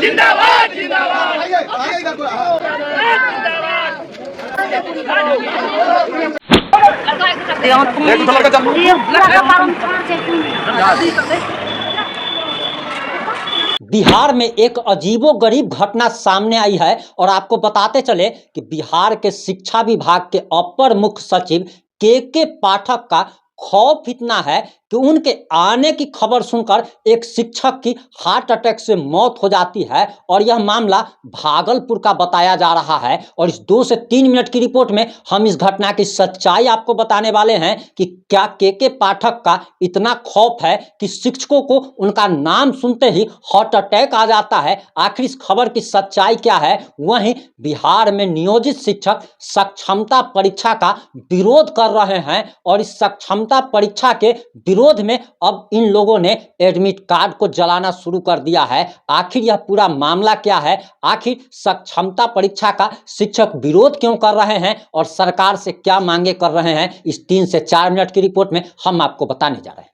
जिंदाबाद जिंदाबाद बिहार में एक अजीबोगरीब घटना सामने आई है और आपको बताते चले कि बिहार के शिक्षा विभाग के अपर मुख्य सचिव के पाठक का खौफ इतना है कि उनके आने की खबर सुनकर एक शिक्षक की हार्ट अटैक से मौत हो जाती है। और यह मामला भागलपुर का बताया जा रहा है और इस 2 से 3 मिनट की रिपोर्ट में हम इस घटना की सच्चाई आपको बताने वाले हैं कि क्या के पाठक का इतना खौफ है कि शिक्षकों को उनका नाम सुनते ही हार्ट अटैक आ जाता है। आखिर इस खबर की सच्चाई क्या है। वहीं बिहार में नियोजित शिक्षक सक्षमता परीक्षा का विरोध कर रहे हैं और इस सक्षमता परीक्षा के विरोध में अब इन लोगों ने एडमिट कार्ड को जलाना शुरू कर दिया है। आखिर यह पूरा मामला क्या है, आखिर सक्षमता परीक्षा का शिक्षक विरोध क्यों कर रहे हैं और सरकार से क्या मांगे कर रहे हैं, इस 3 से 4 मिनट की रिपोर्ट में हम आपको बताने जा रहे हैं।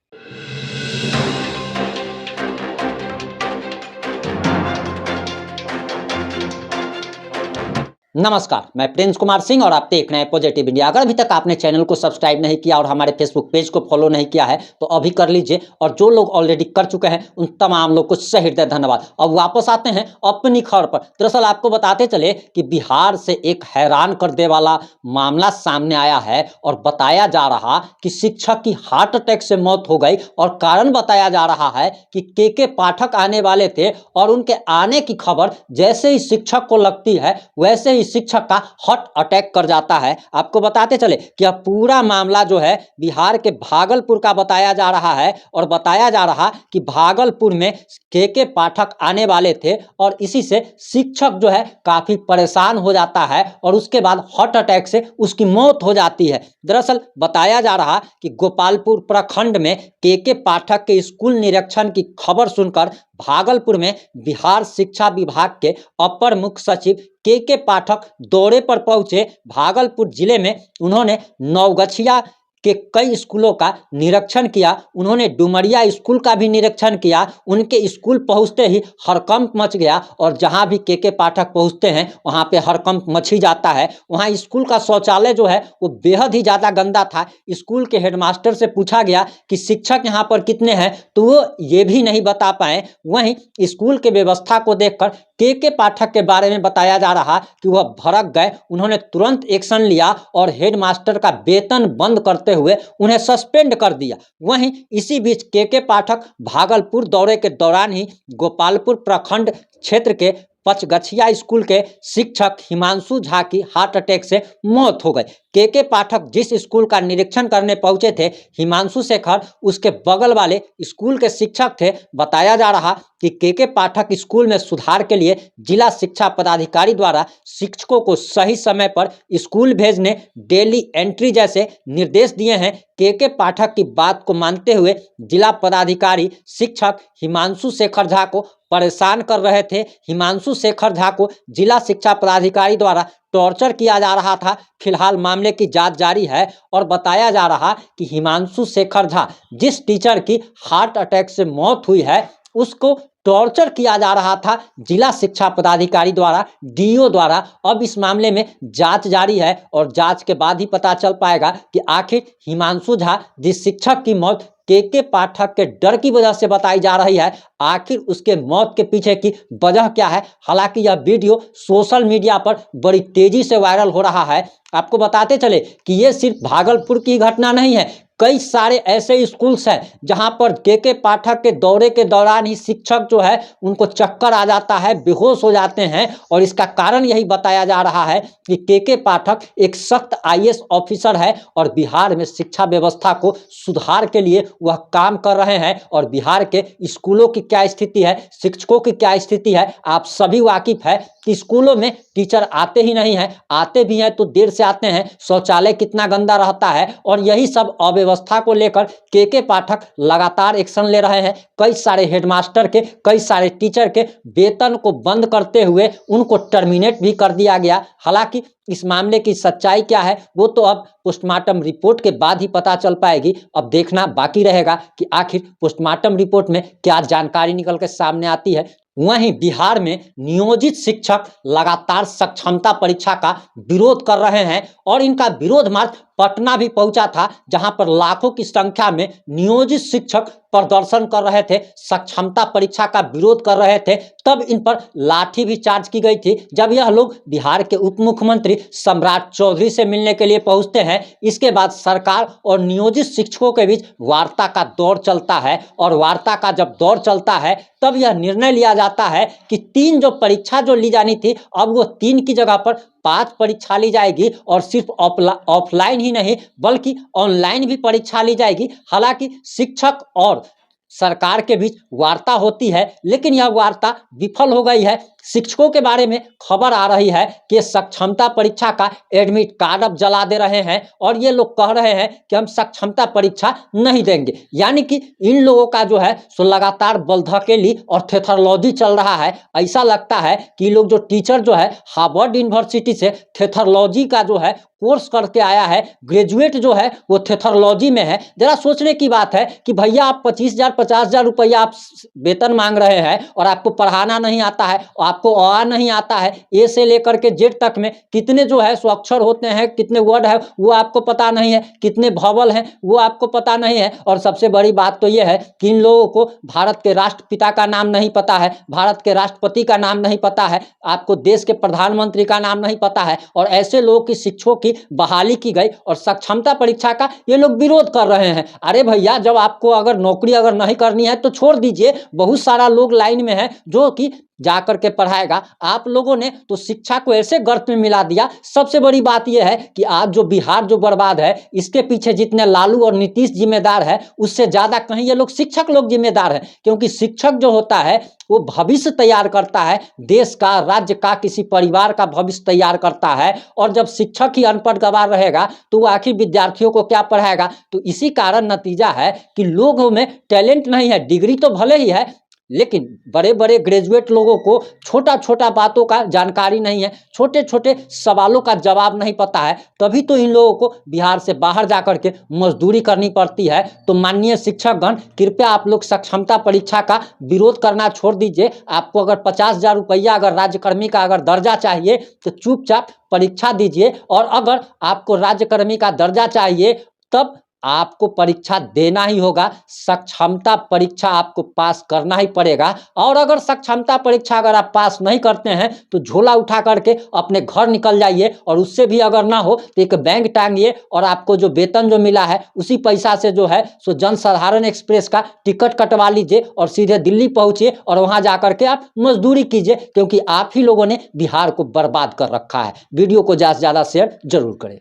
नमस्कार, मैं प्रिंस कुमार सिंह और आप देख रहे हैं पॉजिटिव इंडिया। अगर अभी तक आपने चैनल को सब्सक्राइब नहीं किया और हमारे फेसबुक पेज को फॉलो नहीं किया है तो अभी कर लीजिए, और जो लोग ऑलरेडी कर चुके हैं उन तमाम लोग को सही हृदय धन्यवाद। अब वापस आते हैं अपनी खबर पर। दरअसल आपको बताते चले कि बिहार से एक हैरान कर दे वाला मामला सामने आया है और बताया जा रहा कि शिक्षक की हार्ट अटैक से मौत हो गई। और कारण बताया जा रहा है कि के पाठक आने वाले थे और उनके आने की खबर जैसे ही शिक्षक को लगती है वैसे ही शिक्षक का हार्ट अटैक कर जाता है। आपको बताते चले कि यह पूरा मामला जो है बिहार के भागलपुर का बताया जा रहा है और बताया जा रहा कि भागलपुर में के पाठक आने वाले थे और इसी से शिक्षक जो है काफी परेशान हो जाता है और उसके बाद हार्ट अटैक से उसकी मौत हो जाती है। दरअसल बताया जा रहा कि गोपालपुर प्रखंड में के पाठक के स्कूल निरीक्षण की खबर सुनकर भागलपुर में बिहार शिक्षा विभाग के अपर मुख्य सचिव के पाठक दौरे पर पहुंचे। भागलपुर जिले में उन्होंने नवगछिया के कई स्कूलों का निरीक्षण किया। उन्होंने डुमरिया स्कूल का भी निरीक्षण किया। उनके स्कूल पहुंचते ही हड़कंप मच गया और जहां भी के पाठक पहुंचते हैं वहां पे हड़कंप मच ही जाता है। वहां स्कूल का शौचालय जो है वो बेहद ही ज्यादा गंदा था। स्कूल के हेडमास्टर से पूछा गया कि शिक्षक यहाँ पर कितने हैं तो वो ये भी नहीं बता पाए। वहीं स्कूल के व्यवस्था को देखकर के पाठक के बारे में बताया जा रहा कि वह भड़क गए। उन्होंने तुरंत एक्शन लिया और हेडमास्टर का वेतन बंद करते हुए उन्हें सस्पेंड कर दिया। वहीं इसी बीच के पाठक भागलपुर दौरे के दौरान ही गोपालपुर प्रखंड क्षेत्र के पचगछिया स्कूल के शिक्षक हिमांशु झा की हार्ट अटैक से मौत हो गई। के पाठक जिस स्कूल का निरीक्षण करने पहुंचे थे, हिमांशु शेखर उसके बगल वाले स्कूल के शिक्षक थे। बताया जा रहा कि के पाठक स्कूल में सुधार के लिए जिला शिक्षा पदाधिकारी द्वारा शिक्षकों को सही समय पर स्कूल भेजने, डेली एंट्री जैसे निर्देश दिए हैं। के पाठक की बात को मानते हुए जिला पदाधिकारी शिक्षक हिमांशु शेखर झा को परेशान कर रहे थे। हिमांशु शेखर झा को जिला शिक्षा पदाधिकारी द्वारा टॉर्चर किया जा रहा था। फिलहाल मामले की जांच जारी है और बताया जा रहा कि हिमांशु शेखर झा जिस टीचर की हार्ट अटैक से मौत हुई है उसको टॉर्चर किया जा रहा था जिला शिक्षा पदाधिकारी द्वारा, डीओ द्वारा। अब इस मामले में जांच जारी है और जांच के बाद ही पता चल पाएगा कि आखिर हिमांशु झा जिस शिक्षक की मौत के पाठक के डर की वजह से बताई जा रही है, आखिर उसके मौत के पीछे की वजह क्या है। हालांकि यह वीडियो सोशल मीडिया पर बड़ी तेजी से वायरल हो रहा है। आपको बताते चले कि यह सिर्फ भागलपुर की घटना नहीं है, कई सारे ऐसे स्कूल्स हैं जहां पर के पाठक के दौरे के दौरान ही शिक्षक जो है उनको चक्कर आ जाता है, बेहोश हो जाते हैं। और इसका कारण यही बताया जा रहा है कि के पाठक एक सख्त आईएएस ऑफिसर है और बिहार में शिक्षा व्यवस्था को सुधार के लिए वह काम कर रहे हैं। और बिहार के स्कूलों की क्या स्थिति है, शिक्षकों की क्या स्थिति है, आप सभी वाकिफ है कि स्कूलों में टीचर आते ही नहीं है, आते भी हैं तो देर से आते हैं, शौचालय कितना गंदा रहता है। और यही सब अव्यवस्था को लेकर के पाठक लगातार एक्शन ले रहे हैं। कई सारे हेडमास्टर के, कई सारे टीचर के वेतन को बंद करते हुए उनको टर्मिनेट भी कर दिया गया। हालांकि इस मामले की सच्चाई क्या है वो तो अब पोस्टमार्टम रिपोर्ट के बाद ही पता चल पाएगी। अब देखना बाकी रहेगा कि आखिर पोस्टमार्टम रिपोर्ट में क्या जानकारी निकल के सामने आती है। वहीं बिहार में नियोजित शिक्षक लगातार सक्षमता परीक्षा का विरोध कर रहे हैं और इनका विरोध मार्च पटना भी पहुंचा था, जहां पर लाखों की संख्या में नियोजित शिक्षक प्रदर्शन कर रहे थे, सक्षमता परीक्षा का विरोध कर रहे थे। तब इन पर लाठी भी चार्ज की गई थी जब यह लोग बिहार के उप मुख्यमंत्री सम्राट चौधरी से मिलने के लिए पहुंचते हैं। इसके बाद सरकार और नियोजित शिक्षकों के बीच वार्ता का दौर चलता है और वार्ता का जब दौर चलता है तब यह निर्णय लिया जाता है कि 3 जो परीक्षा जो ली जानी थी, अब वो 3 की जगह पर 5 परीक्षा ली जाएगी और सिर्फ ऑफलाइन ही नहीं बल्कि ऑनलाइन भी परीक्षा ली जाएगी। हालांकि शिक्षक और सरकार के बीच वार्ता होती है, लेकिन यह वार्ता विफल हो गई है। शिक्षकों के बारे में खबर आ रही है कि सक्षमता परीक्षा का एडमिट कार्ड अब जला दे रहे हैं और ये लोग कह रहे हैं कि हम सक्षमता परीक्षा नहीं देंगे। यानी कि इन लोगों का जो है सो लगातार बलधकेली और थेथरोलॉजी चल रहा है। ऐसा लगता है कि लोग जो टीचर जो है हार्वर्ड यूनिवर्सिटी से थेथरोलॉजी का जो है कोर्स करके आया है, ग्रेजुएट जो है वो थेथरोलॉजी में है। जरा सोचने की बात है कि भैया आप 25,000 50,000 रुपया आप वेतन मांग रहे हैं और आपको पढ़ाना नहीं आता है, आपको अ नहीं आता है, ए से लेकर के जेड तक में कितने जो है सो अक्षर होते हैं, कितने वर्ड है वो आपको पता नहीं है, कितने भॉवल हैं वो आपको पता नहीं है। और सबसे बड़ी बात तो ये है कि इन लोगों को भारत के राष्ट्रपिता का नाम नहीं पता है, भारत के राष्ट्रपति का नाम नहीं पता है, आपको देश के प्रधानमंत्री का नाम नहीं पता है। और ऐसे लोगों की शिक्षकों की बहाली की गई और सक्षमता परीक्षा का ये लोग विरोध कर रहे हैं। अरे भैया, जब आपको अगर नौकरी अगर नहीं करनी है तो छोड़ दीजिए, बहुत सारा लोग लाइन में है जो कि जाकर के पढ़ाएगा। आप लोगों ने तो शिक्षा को ऐसे गर्त में मिला दिया। सबसे बड़ी बात यह है कि आज जो बिहार जो बर्बाद है, इसके पीछे जितने लालू और नीतीश जिम्मेदार है, उससे ज्यादा कहीं ये लोग शिक्षक लोग जिम्मेदार हैं। क्योंकि शिक्षक जो होता है वो भविष्य तैयार करता है, देश का, राज्य का, किसी परिवार का भविष्य तैयार करता है। और जब शिक्षक ही अनपढ़ गंवार रहेगा तो वो आखिर विद्यार्थियों को क्या पढ़ाएगा। तो इसी कारण नतीजा है कि लोगों में टैलेंट नहीं है, डिग्री तो भले ही है लेकिन बड़े बड़े ग्रेजुएट लोगों को छोटा छोटा बातों का जानकारी नहीं है, छोटे छोटे सवालों का जवाब नहीं पता है। तभी तो इन लोगों को बिहार से बाहर जाकर के मजदूरी करनी पड़ती है। तो माननीय शिक्षकगण, कृपया आप लोग सक्षमता परीक्षा का विरोध करना छोड़ दीजिए। आपको अगर 50,000 रुपया अगर राज्यकर्मी का अगर दर्जा चाहिए तो चुपचाप परीक्षा दीजिए। और अगर आपको राज्यकर्मी का दर्जा चाहिए तब आपको परीक्षा देना ही होगा, सक्षमता परीक्षा आपको पास करना ही पड़ेगा। और अगर सक्षमता परीक्षा अगर आप पास नहीं करते हैं तो झोला उठा करके अपने घर निकल जाइए। और उससे भी अगर ना हो तो एक बैंक टांगिए और आपको जो वेतन जो मिला है उसी पैसा से जो है सो जनसाधारण एक्सप्रेस का टिकट कटवा लीजिए और सीधे दिल्ली पहुंचिए और वहां जाकर के आप मजदूरी कीजिए। क्योंकि आप ही लोगों ने बिहार को बर्बाद कर रखा है। वीडियो को ज़्यादा से ज़्यादा शेयर जरूर करें।